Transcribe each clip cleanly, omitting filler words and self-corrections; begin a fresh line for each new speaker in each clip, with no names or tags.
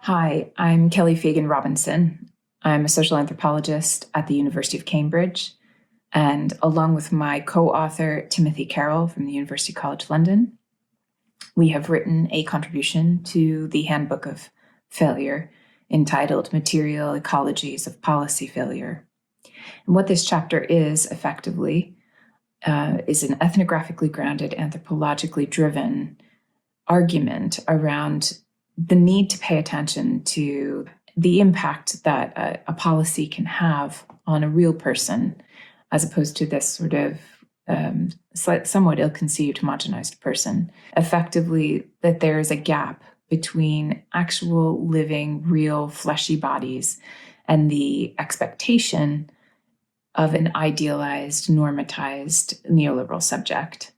Hi, I'm Kelly Fagan Robinson. I'm a social anthropologist at the University of Cambridge, and along with my co-author, Timothy Carroll from the University College London, we have written a contribution to the Handbook of Failure entitled Material Ecologies of Policy Failure. And what this chapter is effectively is an ethnographically grounded, anthropologically driven argument around the need to pay attention to the impact that a policy can have on a real person, as opposed to this sort of somewhat ill-conceived, homogenized person. Effectively, that there is a gap between actual living, real, fleshy bodies and the expectation of an idealized, normatized neoliberal subject.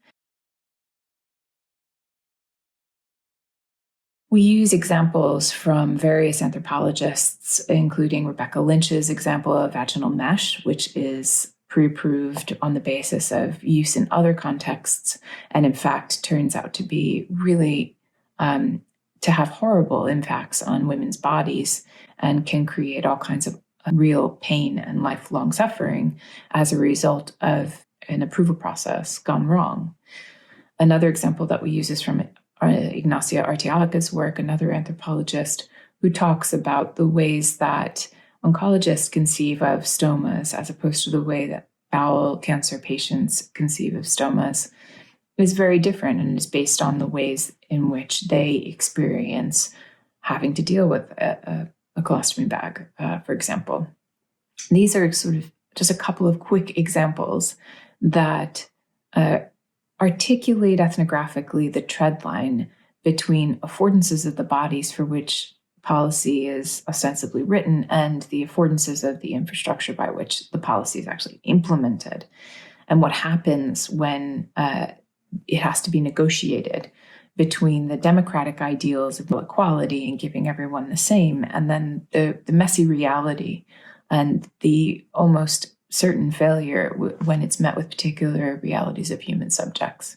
We use examples from various anthropologists, including Rebecca Lynch's example of vaginal mesh, which is pre-approved on the basis of use in other contexts, and in fact turns out to be really to have horrible impacts on women's bodies and can create all kinds of real pain and lifelong suffering as a result of an approval process gone wrong. Another example that we use is from Ignacia Arteaga's work, another anthropologist, who talks about the ways that oncologists conceive of stomas as opposed to the way that bowel cancer patients conceive of stomas is very different and is based on the ways in which they experience having to deal with a colostomy bag, for example. These are sort of just a couple of quick examples that articulate ethnographically the tread line between affordances of the bodies for which policy is ostensibly written and the affordances of the infrastructure by which the policy is actually implemented, and what happens when it has to be negotiated between the democratic ideals of equality and giving everyone the same, and then the messy reality and the almost certain failure when it's met with particular realities of human subjects.